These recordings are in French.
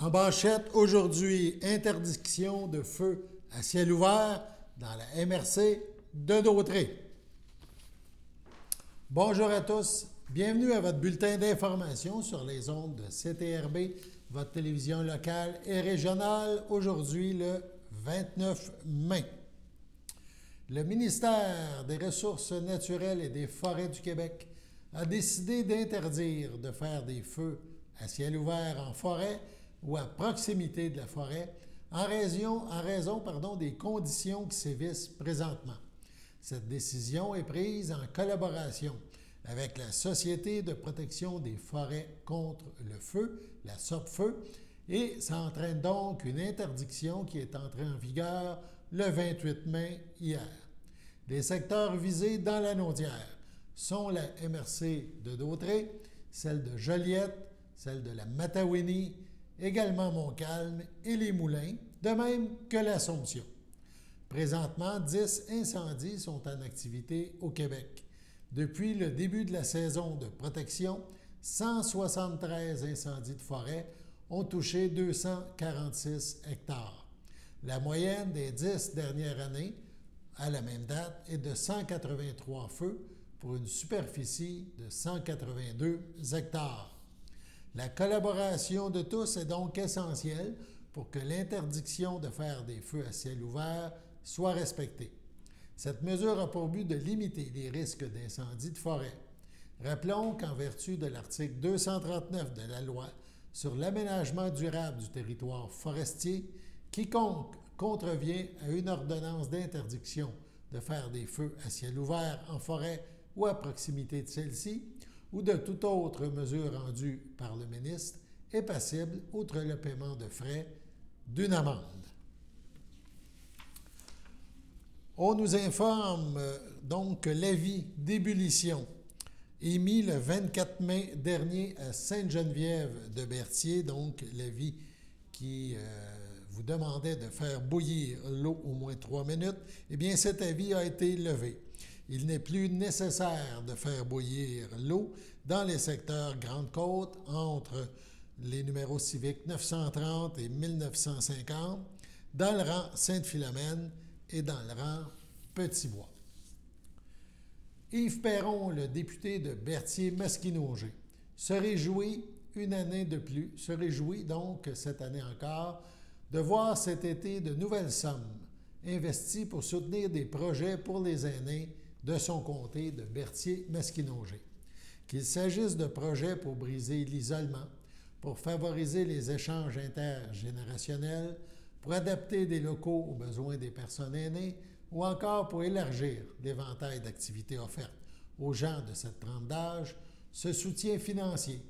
En manchette, aujourd'hui, interdiction de feu à ciel ouvert dans la MRC de Dautré. Bonjour à tous, bienvenue à votre bulletin d'information sur les ondes de CTRB, votre télévision locale et régionale, aujourd'hui le 29 mai. Le ministère des Ressources naturelles et des Forêts du Québec a décidé d'interdire de faire des feux à ciel ouvert en forêt ou à proximité de la forêt en raison des conditions qui sévissent présentement. Cette décision est prise en collaboration avec la Société de protection des forêts contre le feu, la SOPFEU, et ça entraîne donc une interdiction qui est entrée en vigueur le 28 mai hier. Les secteurs visés dans la Naudière sont la MRC de Dautré, celle de Joliette, celle de la Matawini, également Montcalm et les Moulins, de même que l'Assomption. Présentement, 10 incendies sont en activité au Québec. Depuis le début de la saison de protection, 173 incendies de forêt ont touché 246 hectares. La moyenne des 10 dernières années, à la même date, est de 183 feux pour une superficie de 182 hectares. La collaboration de tous est donc essentielle pour que l'interdiction de faire des feux à ciel ouvert soit respectée. Cette mesure a pour but de limiter les risques d'incendie de forêt. Rappelons qu'en vertu de l'article 239 de la loi sur l'aménagement durable du territoire forestier, quiconque contrevient à une ordonnance d'interdiction de faire des feux à ciel ouvert en forêt ou à proximité de celle-ci, ou de toute autre mesure rendue par le ministre, est passible, outre le paiement de frais, d'une amende. On nous informe donc que l'avis d'ébullition émis le 24 mai dernier à Sainte-Geneviève de Berthier, donc l'avis qui vous demandait de faire bouillir l'eau au moins 3 minutes, eh bien cet avis a été levé. Il n'est plus nécessaire de faire bouillir l'eau dans les secteurs Grande-Côte entre les numéros civiques 930 et 1950, dans le rang Sainte-Philomène et dans le rang Petit-Bois. Yves Perron, le député de Berthier-Masquinongé, se réjouit une année de plus, se réjouit donc cette année encore de voir cet été de nouvelles sommes investies pour soutenir des projets pour les aînés de son comté de Berthier-Masquinongé. Qu'il s'agisse de projets pour briser l'isolement, pour favoriser les échanges intergénérationnels, pour adapter des locaux aux besoins des personnes aînées ou encore pour élargir l'éventail d'activités offertes aux gens de cette tranche d'âge, ce soutien financier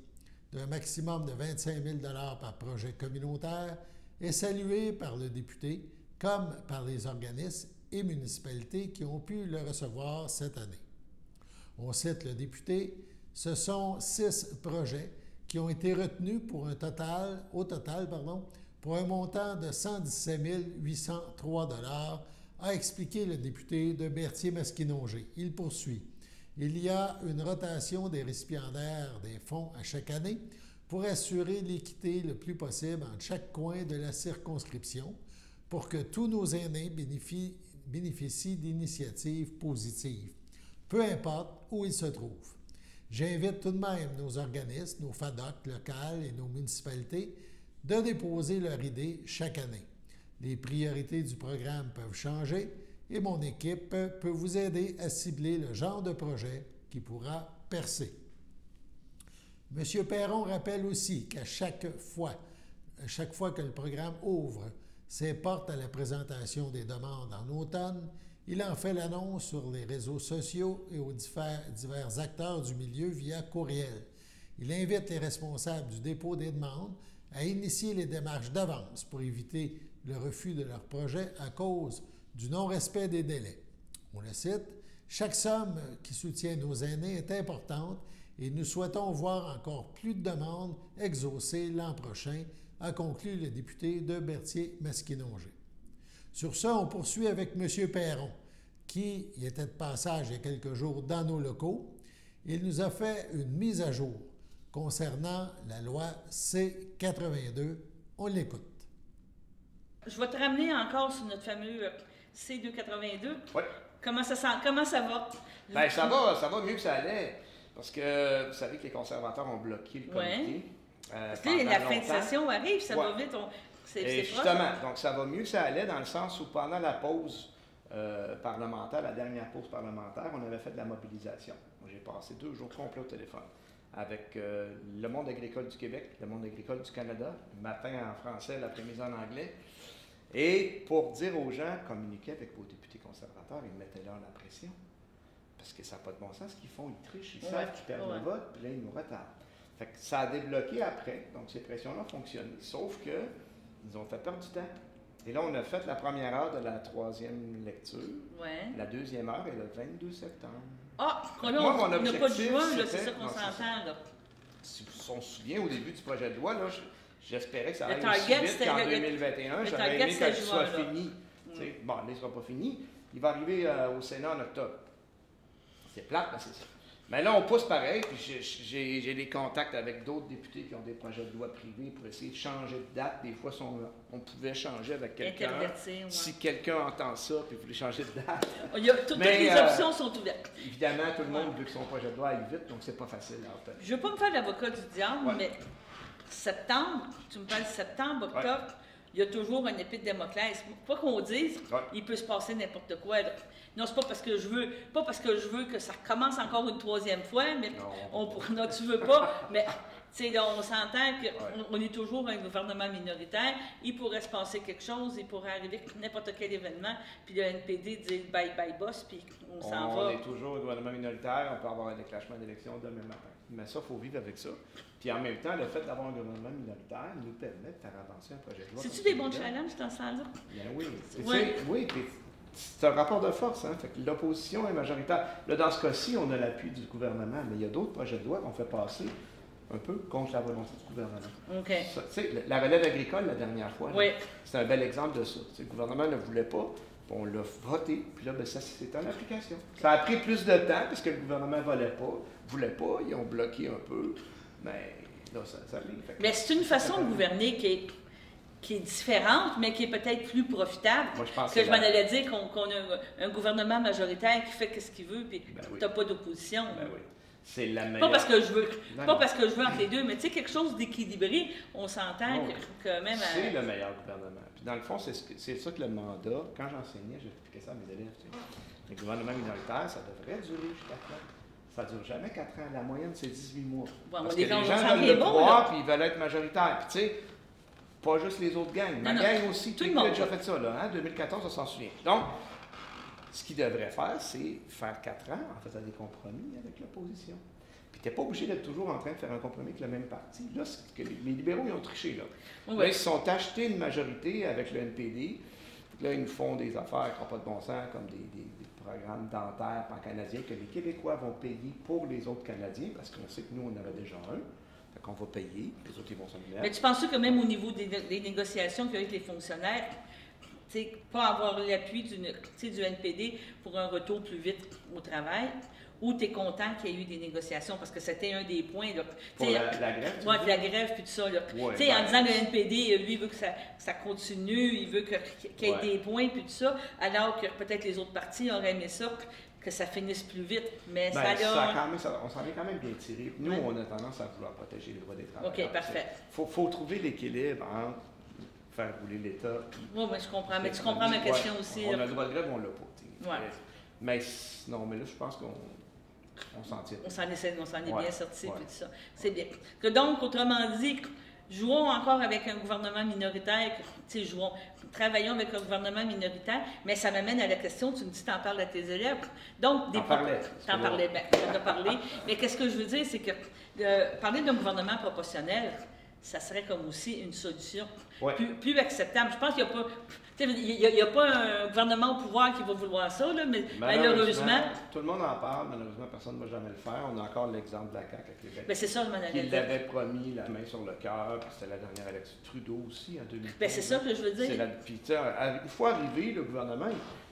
d'un maximum de 25 000 $ par projet communautaire est salué par le député comme par les organismes et municipalités qui ont pu le recevoir cette année. On cite le député, ce sont 6 projets qui ont été retenus pour un pour un montant de 117 803 $, a expliqué le député de Berthier-Masquinongé. Il poursuit. Il y a une rotation des récipiendaires des fonds à chaque année pour assurer l'équité le plus possible entre chaque coin de la circonscription pour que tous nos aînés bénéficient d'initiatives positives, peu importe où ils se trouvent. J'invite tout de même nos organismes, nos FADOC locales et nos municipalités de déposer leur idée chaque année. Les priorités du programme peuvent changer et mon équipe peut vous aider à cibler le genre de projet qui pourra percer. M. Perron rappelle aussi qu'à chaque fois que le programme ouvre ses portes à la présentation des demandes en automne, il en fait l'annonce sur les réseaux sociaux et aux divers acteurs du milieu via courriel. Il invite les responsables du dépôt des demandes à initier les démarches d'avance pour éviter le refus de leur projet à cause du non-respect des délais. On le cite, « Chaque somme qui soutient nos aînés est importante et nous souhaitons voir encore plus de demandes exaucées l'an prochain », a conclu le député de Berthier-Masquinongé. Sur ça, on poursuit avec M. Perron, qui était de passage il y a quelques jours dans nos locaux. Il nous a fait une mise à jour concernant la loi C-82 On l'écoute. Je vais te ramener encore sur notre fameux C282. Oui. Comment ça va? Bien, ça va mieux que ça allait. Parce que vous savez que les conservateurs ont bloqué le comité. Parce que la fin de session arrive, ça va vite. Et justement, donc ça va mieux que ça allait dans le sens où pendant la pause parlementaire, la dernière pause parlementaire, on avait fait de la mobilisation. J'ai passé 2 jours complets au téléphone avec le monde agricole du Québec, le monde agricole du Canada, le matin en français, l'après-midi en anglais. Et pour dire aux gens, communiquez avec vos députés conservateurs, ils mettaient leur la pression. Parce que ça n'a pas de bon sens. Ce qu'ils font, ils trichent, ils savent qu'ils perdent le vote, puis là, ils nous retardent. Fait que ça a débloqué après, donc ces pressions-là ont fonctionné. Sauf que ils ont fait perdre du temps. Et là, on a fait la première heure de la 3e lecture. La 2e heure est le 22 septembre. Ah, on n'a pas de juin, c'est ça qu'on s'entend, là. Si on se souvient, au début du projet de loi, là, j'espérais que ça allait aussi vite qu'en 2021. J'aurais aimé que ce soit fini. Bon, là, il ne sera pas fini. Il va arriver au Sénat en octobre. C'est plate, mais c'est ça. Mais là, on pousse pareil, puis j'ai des contacts avec d'autres députés qui ont des projets de loi privés pour essayer de changer de date. Des fois, on pouvait changer avec quelqu'un. Si quelqu'un entend ça, puis voulait changer de date. Toutes les options sont ouvertes. Évidemment, tout le monde veut que son projet de loi aille vite, donc c'est pas facile. Je ne veux pas me faire l'avocat du diable, mais septembre, tu me parles de septembre, octobre, il y a toujours un épée de Damoclès. Pas qu'on dise, il peut se passer n'importe quoi. Là. Non, c'est pas parce que je veux que ça recommence encore une 3e fois, mais non, tu veux pas, mais là, on s'entend qu'on est toujours un gouvernement minoritaire, il pourrait se passer quelque chose, il pourrait arriver n'importe quel événement, puis le NPD dit bye bye boss, puis on s'en va. On est toujours un gouvernement minoritaire, on peut avoir un déclenchement d'élection demain matin. Mais ça, il faut vivre avec ça. Puis en même temps, le fait d'avoir un gouvernement minoritaire nous permet de faire avancer un projet de loi. C'est-tu des bons challenges dans ce sens-là? Bien oui. Oui, puis c'est un rapport de force, hein? Fait que l'opposition est majoritaire. Là, dans ce cas-ci, on a l'appui du gouvernement, mais il y a d'autres projets de loi qu'on fait passer un peu contre la volonté du gouvernement. OK. La relève agricole, la dernière fois, c'est un bel exemple de ça. Le gouvernement ne voulait pas, puis on l'a voté, puis là, ça, c'est en application. Ça a pris plus de temps, parce que le gouvernement ne voulait pas, ils ont bloqué un peu, mais là, ça arrive. Mais c'est une façon de gouverner qui est différente, mais qui est peut-être plus profitable. Moi, je pense que je m'en allais dire qu'on a un gouvernement majoritaire qui fait ce qu'il veut, puis tu n'as pas d'opposition. C'est la meilleure. Pas parce que je veux entre les deux, mais tu sais, quelque chose d'équilibré, on s'entend que même... C'est le meilleur gouvernement. Puis dans le fond, c'est ça que le mandat, quand j'enseignais, j'expliquais ça à mes élèves. Le gouvernement minoritaire, ça devrait durer jusqu'à 4 ans. Ça ne dure jamais 4 ans. La moyenne, c'est 18 mois. Parce que les gens veulent le pouvoir, puis ils veulent être majoritaires. Puis tu sais, pas juste les autres gangs. Ma gang aussi, tout le monde a déjà fait ça, là. Hein? 2014, on s'en souvient. Donc, ce qu'ils devraient faire, c'est faire 4 ans en faisant des compromis avec l'opposition. Puis tu n'es pas obligé d'être toujours en train de faire un compromis avec le même parti. Là, que les libéraux, ils ont triché, là. Là, ils se sont achetés une majorité avec le NPD. Là, ils nous font des affaires qui n'ont pas de bon sens, comme des programmes dentaires pan-canadiens que les Québécois vont payer pour les autres Canadiens, parce qu'on sait que nous, on en avait déjà un. Fait qu'on va payer, les autres, ils vont s'en mettre. Mais tu penses que même au niveau des négociations qu'il y a avec les fonctionnaires, pas avoir l'appui du NPD pour un retour plus vite au travail, ou tu es content qu'il y ait eu des négociations, parce que c'était un des points. Là, pour la grève? Oui, la grève, puis tout ça. Là. En disant que le NPD, lui, il veut que ça continue, il veut qu'il y ait des points, puis tout ça, alors que peut-être les autres partis auraient aimé ça, que ça finisse plus vite. Mais on s'en est quand même bien tiré. Nous, on a tendance à vouloir protéger les droits des travailleurs. OK, parfait. Il faut trouver l'équilibre entre faire rouler l'État. Oui, mais je comprends. Mais tu comprends ma question aussi. On a le droit de grève, on l'a pas. Mais non, mais là, je pense qu'on s'en tire. On s'en est bien sorti, puis tout ça. C'est bien. Donc, autrement dit, jouons encore avec un gouvernement minoritaire, travaillons avec un gouvernement minoritaire, mais ça m'amène à la question, tu me dis, t'en parles à tes élèves. Donc, t'en parlais, on en a parlé. Mais qu'est-ce que je veux dire, c'est que parler d'un gouvernement proportionnel, ça serait comme aussi une solution plus acceptable. Je pense qu'il n'y a pas un gouvernement au pouvoir qui va vouloir ça, là, mais malheureusement... Tout le monde en parle, malheureusement, personne ne va jamais le faire. On a encore l'exemple de la CAQ avec les ben, c'est ça, je m'en allais dire. Il l'avait promis, la main sur le cœur, puis c'était la dernière élection. Trudeau aussi, en 2015. Ben, c'est ça que je veux dire. Puis, il faut arriver, le gouvernement,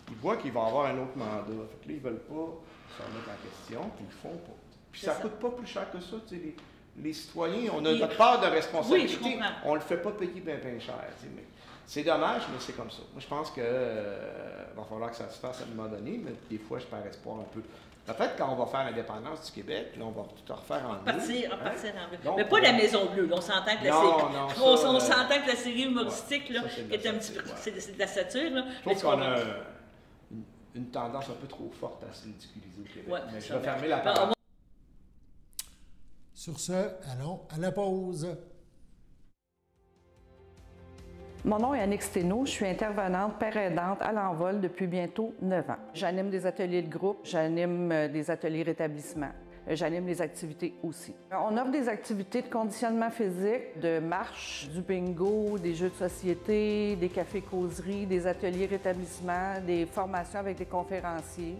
il voit qu'il va avoir un autre mandat. Fait que là, ils ne veulent pas se remettre en question, puis ils le font pas. Puis ça ne coûte pas plus cher que ça, tu sais, les citoyens, on a notre part de responsabilité. Oui, je comprends. On ne le fait pas payer bien cher. Mais c'est dommage, mais c'est comme ça. Moi, je pense que va falloir que ça se fasse à un moment donné, mais des fois, je perds espoir un peu. Peut-être quand on va faire l'indépendance du Québec, là, on va tout refaire en bleu. Partir en bleu. Donc, mais pas la Maison Bleue, on s'entend que la série. On s'entend que la série humoristique, là, qui est un petit peu. C'est de la satire, là. Je trouve qu'on a une tendance un peu trop forte à se ridiculiser au Québec. Ouais, mais je vais fermer la parole. Sur ce, allons à la pause. Mon nom est Annick Steno, je suis intervenante père aidante à l'Envol depuis bientôt 9 ans. J'anime des ateliers de groupe, j'anime des ateliers rétablissement, j'anime les activités aussi. On offre des activités de conditionnement physique, de marche, du bingo, des jeux de société, des cafés-causeries, des ateliers rétablissement, des formations avec des conférenciers.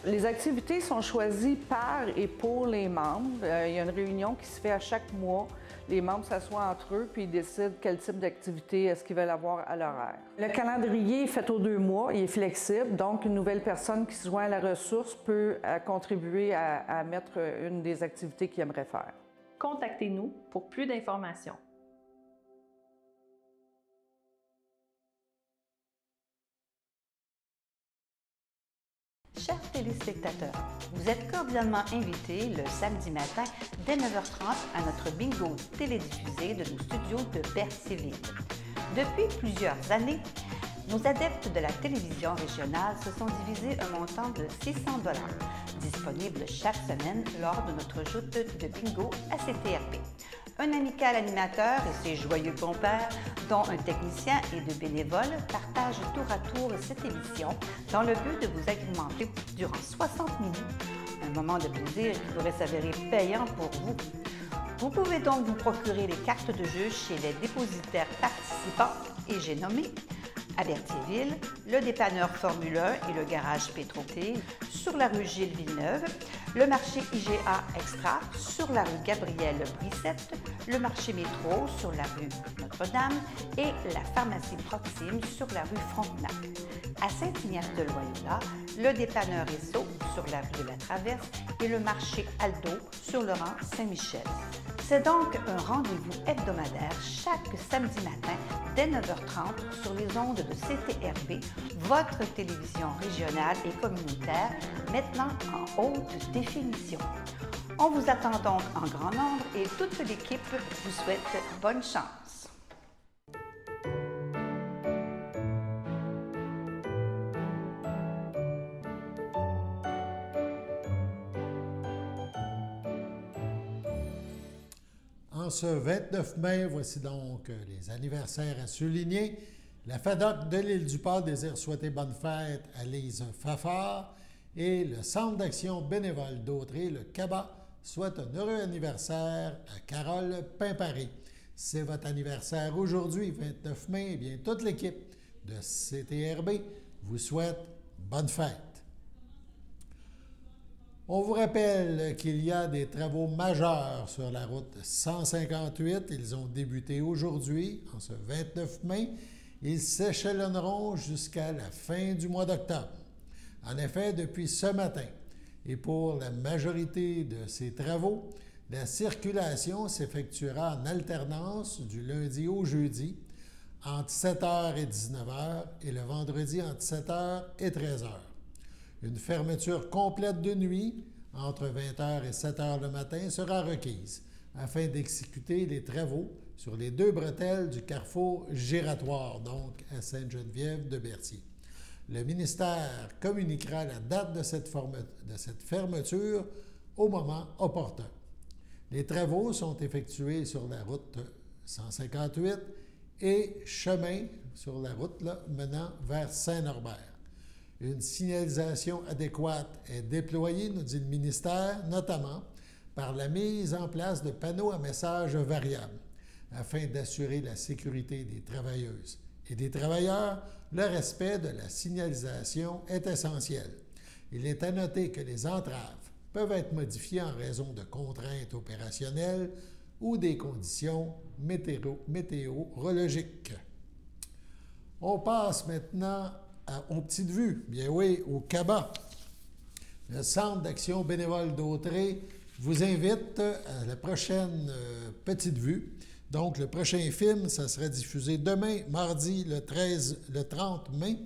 Les activités sont choisies par et pour les membres. Il y a une réunion qui se fait à chaque mois. Les membres s'assoient entre eux puis ils décident quel type d'activité est-ce qu'ils veulent avoir à l'horaire. Le calendrier est fait aux 2 mois, il est flexible, donc une nouvelle personne qui se joint à la ressource peut contribuer à mettre une des activités qu'il aimerait faire. Contactez-nous pour plus d'informations. Chers téléspectateurs, vous êtes cordialement invités le samedi matin dès 9h30 à notre bingo télédiffusé de nos studios de Berthierville. Depuis plusieurs années, nos adeptes de la télévision régionale se sont divisés un montant de 600 $, disponible chaque semaine lors de notre joute de bingo à CTRP. Un amical animateur et ses joyeux compères, dont un technicien et 2 bénévoles, partagent tour à tour cette émission dans le but de vous agrémenter durant 60 minutes. Un moment de plaisir qui pourrait s'avérer payant pour vous. Vous pouvez donc vous procurer les cartes de jeu chez les dépositaires participants et j'ai nommé à Berthierville, le dépanneur Formule 1 et le garage Pétroté, sur la rue Gilles Villeneuve, le marché IGA Extra sur la rue Gabrielle Brissette, le marché Métro sur la rue Notre-Dame et la pharmacie Proxime sur la rue Frontenac. À Saint-Ignace-de-Loyola, le dépanneur Esso sur la rue de la Traverse et le marché Aldo sur le rang Saint-Michel. C'est donc un rendez-vous hebdomadaire chaque samedi matin dès 9h30 sur les ondes de CTRB, votre télévision régionale et communautaire, maintenant en haute définition. On vous attend donc en grand nombre et toute l'équipe vous souhaite bonne chance. En ce 29 mai, voici donc les anniversaires à souligner. La FADOC de l'Île-du-Port désire souhaiter bonne fête à Lise Fafard et le Centre d'action bénévole d'Autrey, le CABA, souhaite un heureux anniversaire à Carole Pimparé. C'est votre anniversaire aujourd'hui, 29 mai, et bien toute l'équipe de CTRB vous souhaite bonne fête. On vous rappelle qu'il y a des travaux majeurs sur la route 158. Ils ont débuté aujourd'hui, en ce 29 mai. Ils s'échelonneront jusqu'à la fin du mois d'octobre. En effet, depuis ce matin, et pour la majorité de ces travaux, la circulation s'effectuera en alternance du lundi au jeudi, entre 7h et 19h, et le vendredi entre 7h et 13h. Une fermeture complète de nuit, entre 20h et 7h le matin, sera requise afin d'exécuter les travaux sur les 2 bretelles du carrefour giratoire, donc à Sainte-Geneviève-de-Berthier. Le ministère communiquera la date de cette fermeture au moment opportun. Les travaux sont effectués sur la route 158 et chemin sur la route menant vers Saint-Norbert. Une signalisation adéquate est déployée, nous dit le ministère, notamment par la mise en place de panneaux à messages variables, afin d'assurer la sécurité des travailleuses et des travailleurs. Le respect de la signalisation est essentiel. Il est à noter que les entraves peuvent être modifiées en raison de contraintes opérationnelles ou des conditions météorologiques. On passe maintenant aux petites vues. Bien oui, au CABA. Le Centre d'action bénévole d'Autrey vous invite à la prochaine Petite Vue. Donc, le prochain film, ça sera diffusé demain, mardi, le 30 mai,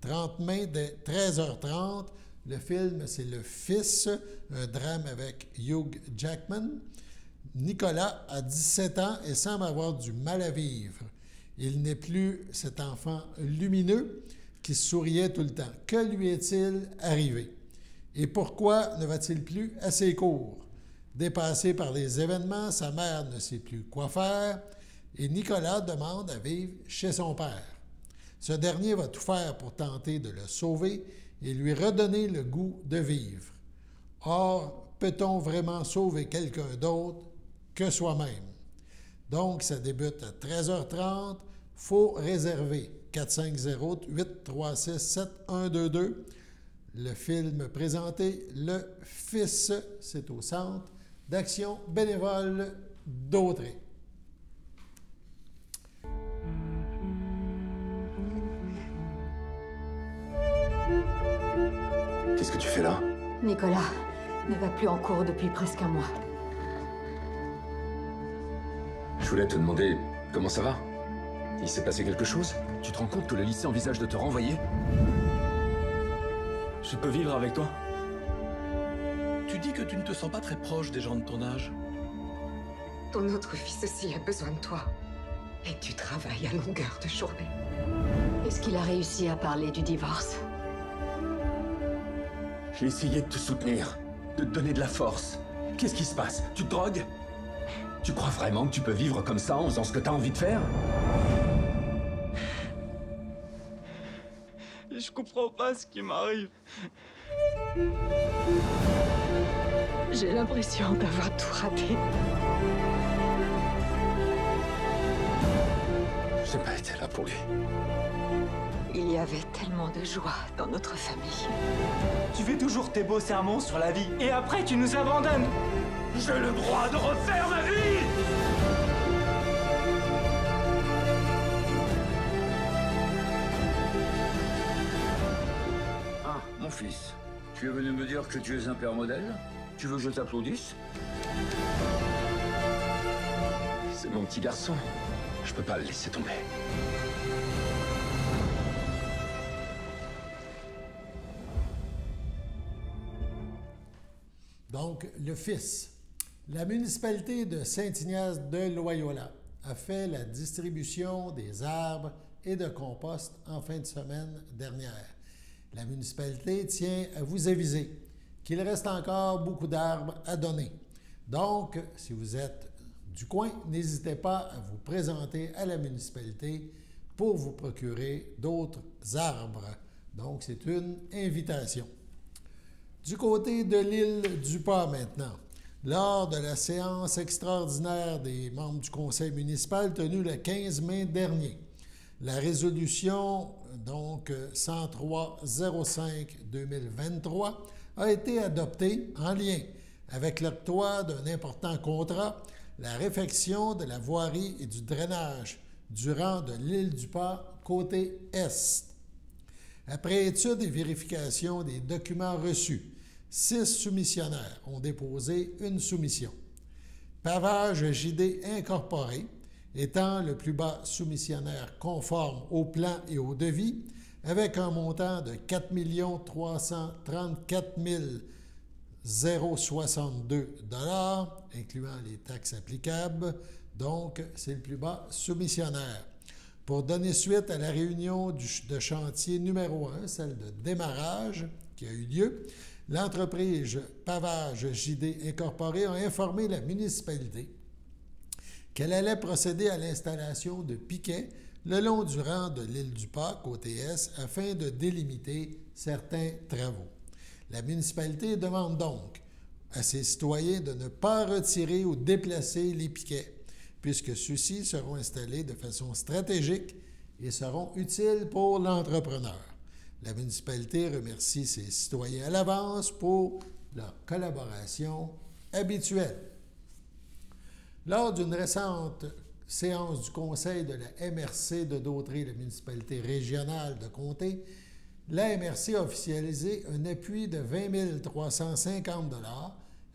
30 mai, dès 13h30. Le film, c'est Le Fils, un drame avec Hugh Jackman. Nicolas a 17 ans et semble avoir du mal à vivre. Il n'est plus cet enfant lumineux qui souriait tout le temps. Que lui est-il arrivé? Et pourquoi ne va-t-il plus à ses cours? Dépassé par les événements, sa mère ne sait plus quoi faire et Nicolas demande à vivre chez son père. Ce dernier va tout faire pour tenter de le sauver et lui redonner le goût de vivre. Or, peut-on vraiment sauver quelqu'un d'autre que soi-même? Donc, ça débute à 13h30. Il faut réserver 450-836-7122. Le film présenté, Le Fils, c'est au Centre d'action bénévole d'Autrey. Qu'est-ce que tu fais là? Nicolas ne va plus en cours depuis presque un mois. Je voulais te demander comment ça va. Il s'est passé quelque chose? Tu te rends compte que le lycée envisage de te renvoyer? Je peux vivre avec toi. Tu dis que tu ne te sens pas très proche des gens de ton âge. Ton autre fils aussi a besoin de toi. Et tu travailles à longueur de journée. Est-ce qu'il a réussi à parler du divorce? J'ai essayé de te soutenir, de te donner de la force. Qu'est-ce qui se passe? Tu te drogues? Tu crois vraiment que tu peux vivre comme ça en faisant ce que t'as envie de faire? Je comprends pas ce qui m'arrive. J'ai l'impression d'avoir tout raté. J'ai pas été là pour lui. Il y avait tellement de joie dans notre famille. Tu fais toujours tes beaux sermons sur la vie et après tu nous abandonnes. J'ai le droit de refaire ma vie! Ah, mon fils, tu es venu me dire que tu es un père modèle? Tu veux que je t'applaudisse? C'est mon petit garçon. Je peux pas le laisser tomber. Donc, Le Fils. La municipalité de Saint-Ignace-de-Loyola a fait la distribution des arbres et de compost en fin de semaine dernière. La municipalité tient à vous aviser qu'il reste encore beaucoup d'arbres à donner. Donc, si vous êtes du coin, n'hésitez pas à vous présenter à la municipalité pour vous procurer d'autres arbres. Donc, c'est une invitation. Du côté de l'île du Pas maintenant, lors de la séance extraordinaire des membres du conseil municipal tenue le 15 mai dernier, la résolution donc 103-05-2023 a été adoptée en lien avec l'octroi d'un important contrat, la réfection de la voirie et du drainage du rang de l'île du Pas côté est. Après étude et vérification des documents reçus, 6 soumissionnaires ont déposé une soumission. Pavage JD Incorporé, étant le plus bas soumissionnaire conforme au plan et au devis, avec un montant de 4 334 062 $, incluant les taxes applicables. Donc, c'est le plus bas soumissionnaire. Pour donner suite à la réunion de chantier numéro 1, celle de démarrage qui a eu lieu, l'entreprise Pavage JD Incorporé a informé la municipalité qu'elle allait procéder à l'installation de piquets le long du rang de l'île du Pas, côté est, afin de délimiter certains travaux. La municipalité demande donc à ses citoyens de ne pas retirer ou déplacer les piquets, puisque ceux-ci seront installés de façon stratégique et seront utiles pour l'entrepreneur. La municipalité remercie ses citoyens à l'avance pour leur collaboration habituelle. Lors d'une récente séance du conseil de la MRC de Dautrey, la municipalité régionale de Comté, la MRC a officialisé un appui de 20 350 $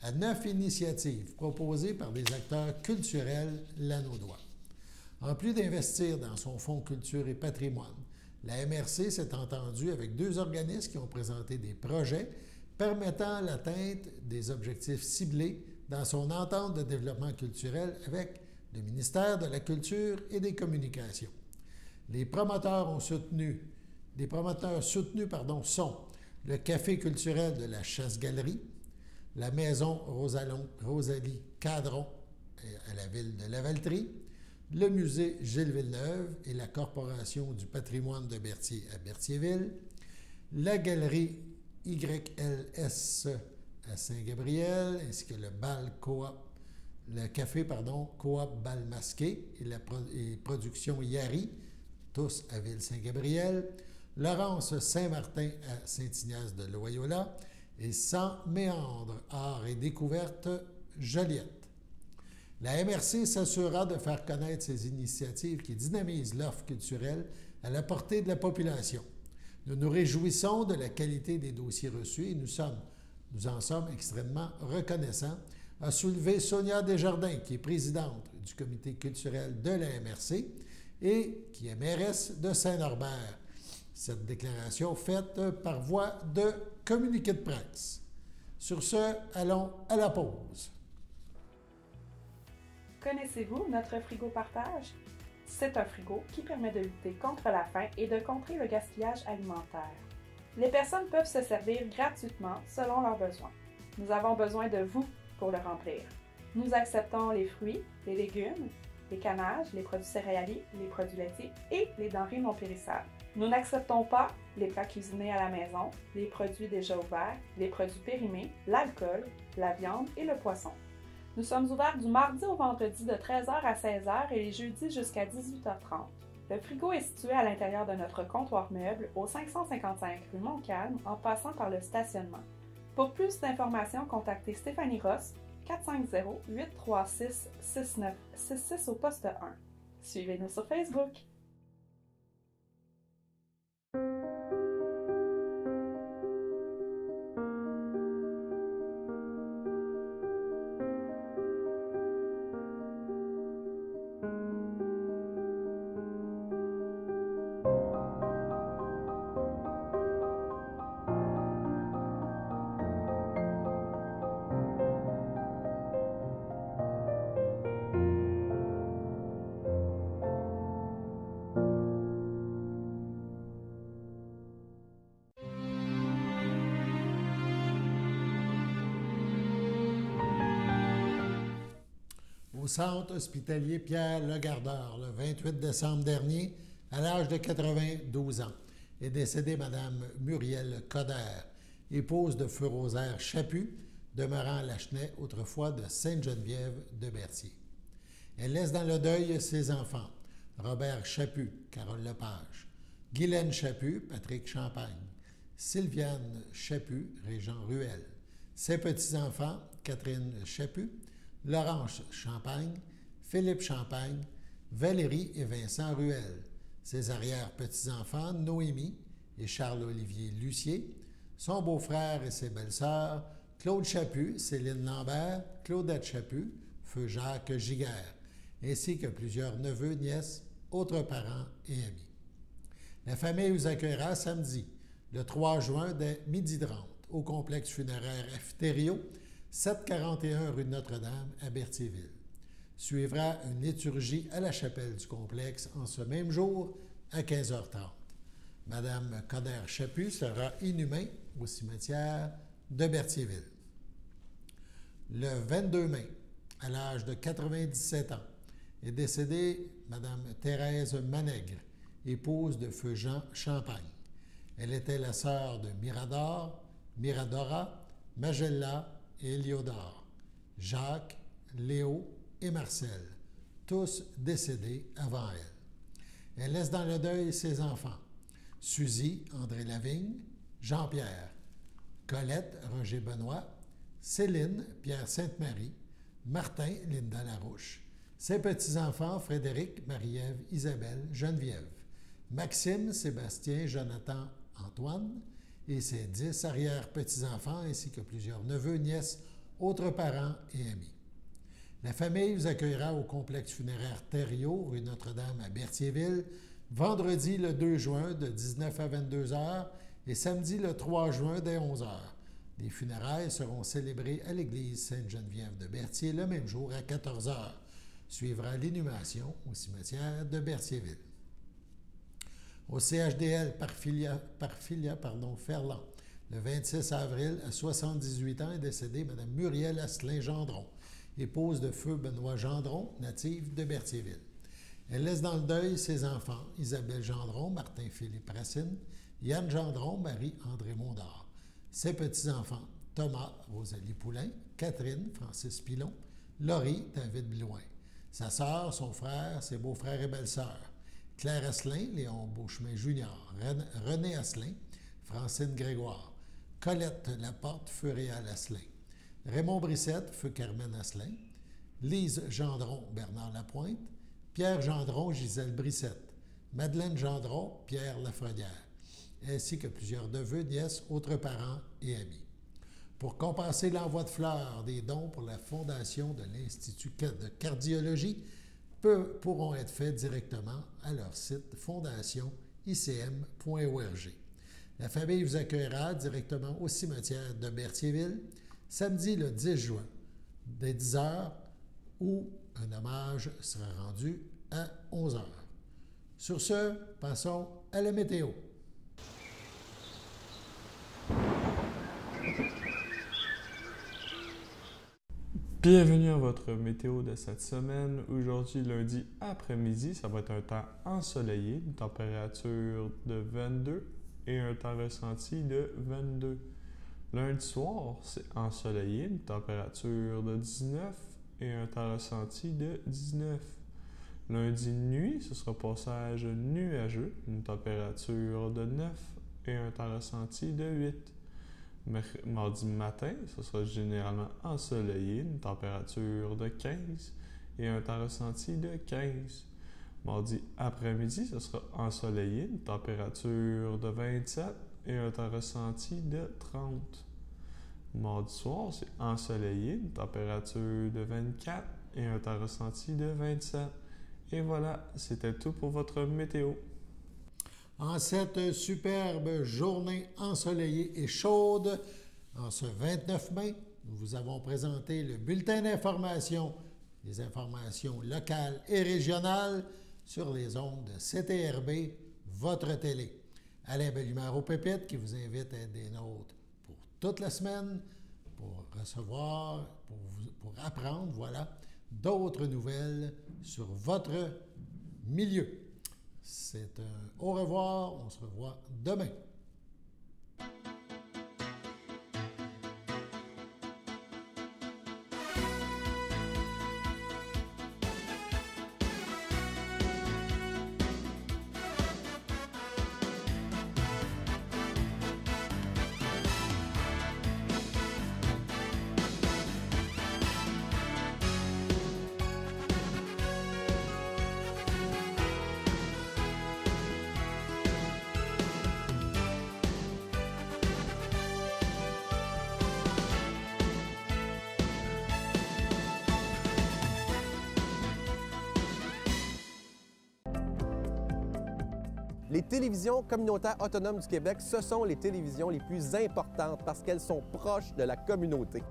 à 9 initiatives proposées par des acteurs culturels lanaudois. En plus d'investir dans son fonds culture et patrimoine, la MRC s'est entendue avec 2 organismes qui ont présenté des projets permettant l'atteinte des objectifs ciblés dans son entente de développement culturel avec le ministère de la Culture et des Communications. Les promoteurs soutenus sont le Café culturel de la Chasse-Galerie, la Maison Rosalie Cadron à la ville de Lavaltrie, le Musée Gilles Villeneuve et la Corporation du patrimoine de Berthier à Berthierville, la Galerie YLS à Saint-Gabriel, ainsi que le café Coop Bal Masqué et Production Yari, tous à Ville-Saint-Gabriel, Laurence Saint-Martin à Saint-Ignace de Loyola et Sans Méandre, Art et Découverte, Joliette. La MRC s'assurera de faire connaître ces initiatives qui dynamisent l'offre culturelle à la portée de la population. Nous nous réjouissons de la qualité des dossiers reçus et nous en sommes extrêmement reconnaissants, a soulevé Sonia Desjardins, qui est présidente du comité culturel de la MRC et qui est mairesse de Saint-Norbert. Cette déclaration faite par voie de communiqué de presse. Sur ce, allons à la pause. Connaissez-vous notre frigo partage? C'est un frigo qui permet de lutter contre la faim et de contrer le gaspillage alimentaire. Les personnes peuvent se servir gratuitement selon leurs besoins. Nous avons besoin de vous pour le remplir. Nous acceptons les fruits, les légumes, les cannages, les produits céréaliers, les produits laitiers et les denrées non périssables. Nous n'acceptons pas les plats cuisinés à la maison, les produits déjà ouverts, les produits périmés, l'alcool, la viande et le poisson. Nous sommes ouverts du mardi au vendredi de 13h à 16h et les jeudis jusqu'à 18h30. Le frigo est situé à l'intérieur de notre comptoir meuble au 555 rue Montcalm en passant par le stationnement. Pour plus d'informations, contactez Stéphanie Ross, 450-836-6966 au poste 1. Suivez-nous sur Facebook. Au centre hospitalier Pierre-Legardeur, le 28 décembre dernier, à l'âge de 92 ans, est décédée Mme Muriel Coder, épouse de feu Rosaire Chaput, demeurant à Lachenay, autrefois de Sainte-Geneviève de Berthier. Elle laisse dans le deuil ses enfants, Robert Chaput, Carole Lepage, Guylaine Chaput, Patrick Champagne, Sylviane Chaput, Régent Ruel, ses petits-enfants, Catherine Chaput, Laurence Champagne, Philippe Champagne, Valérie et Vincent Ruel, ses arrière-petits-enfants, Noémie et Charles-Olivier Lucier, son beau-frère et ses belles-sœurs, Claude Chaput, Céline Lambert, Claudette Chaput, feu Jacques Giguère, ainsi que plusieurs neveux, nièces, autres parents et amis. La famille vous accueillera samedi, le 3 juin, dès 12h30, au complexe funéraire Efterio, 741 rue de Notre-Dame à Berthierville. Suivra une liturgie à la chapelle du complexe en ce même jour à 15h30. Madame Coder Chaput sera inhumée au cimetière de Berthierville. Le 22 mai, à l'âge de 97 ans, est décédée Madame Thérèse Manègre, épouse de feu Jean Champagne. Elle était la sœur de Mirador, Miradora, Magella et Héliodore, Jacques, Léo et Marcel, tous décédés avant elle. Elle laisse dans le deuil ses enfants, Suzy, André Lavigne, Jean-Pierre, Colette, Roger Benoît, Céline, Pierre Sainte-Marie, Martin, Linda Larouche, ses petits-enfants, Frédéric, Marie-Ève, Isabelle, Geneviève, Maxime, Sébastien, Jonathan, Antoine, et ses 10 arrière-petits-enfants, ainsi que plusieurs neveux, nièces, autres parents et amis. La famille vous accueillera au complexe funéraire Thériault, rue Notre-Dame à Berthierville, vendredi le 2 juin de 19 à 22 h et samedi le 3 juin dès 11 h. Les funérailles seront célébrées à l'église Sainte-Geneviève de Berthier le même jour à 14 h. Suivra l'inhumation au cimetière de Berthierville. Au CHDL par filia Ferland, le 26 avril, à 78 ans, est décédée Mme Muriel Asselin-Gendron, épouse de feu Benoît Gendron, native de Berthierville. Elle laisse dans le deuil ses enfants, Isabelle Gendron, Martin-Philippe Racine, Yann Gendron, Marie-André Mondard. Ses petits-enfants, Thomas, Rosalie Poulain, Catherine, Francis Pilon, Laurie, David Blouin. Sa sœur, son frère, ses beaux-frères et belles-sœurs, Claire Asselin, Léon Beauchemin Junior, René Asselin, Francine Grégoire, Colette Laporte, feu Réal Asselin, Raymond Brissette, feu Carmen Asselin, Lise Gendron, Bernard Lapointe, Pierre Gendron, Gisèle Brissette, Madeleine Gendron, Pierre Lafrenière, ainsi que plusieurs neveux, nièces, autres parents et amis. Pour compenser l'envoi de fleurs, des dons pour la fondation de l'Institut de cardiologie pourront être faits directement à leur site fondationicm.org. La famille vous accueillera directement au cimetière de Berthierville samedi le 10 juin, dès 10 h, où un hommage sera rendu à 11 h. Sur ce, passons à la météo. Bienvenue à votre météo de cette semaine. Aujourd'hui, lundi après-midi, ça va être un temps ensoleillé, une température de 22 et un temps ressenti de 22. Lundi soir, c'est ensoleillé, une température de 19 et un temps ressenti de 19. Lundi nuit, ce sera passage nuageux, une température de 9 et un temps ressenti de 8. Mardi matin, ce sera généralement ensoleillé, une température de 15 et un temps ressenti de 15. Mardi après-midi, ce sera ensoleillé, une température de 27 et un temps ressenti de 30. Mardi soir, c'est ensoleillé, une température de 24 et un temps ressenti de 27. Et voilà, c'était tout pour votre météo. En cette superbe journée ensoleillée et chaude, en ce 29 mai, nous vous avons présenté le bulletin d'information, des informations locales et régionales sur les ondes de CTRB, votre télé. Alain Bellemare aux pépites qui vous invite à être des nôtres pour toute la semaine, pour recevoir, pour apprendre, voilà, d'autres nouvelles sur votre milieu. C'est un au revoir, on se revoit demain. Les télévisions communautaires autonomes du Québec, ce sont les télévisions les plus importantes parce qu'elles sont proches de la communauté.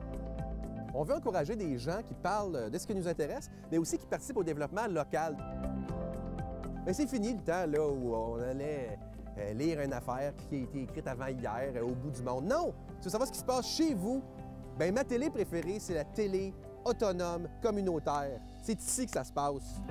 On veut encourager des gens qui parlent de ce qui nous intéresse, mais aussi qui participent au développement local. Mais c'est fini le temps là, où on allait lire une affaire qui a été écrite avant hier au bout du monde. Non! Tu veux savoir ce qui se passe chez vous? Bien, ma télé préférée, c'est la télé autonome communautaire. C'est ici que ça se passe.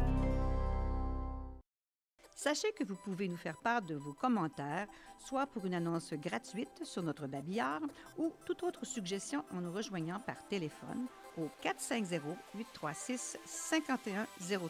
Sachez que vous pouvez nous faire part de vos commentaires, soit pour une annonce gratuite sur notre babillard ou toute autre suggestion en nous rejoignant par téléphone au 450-836-5103.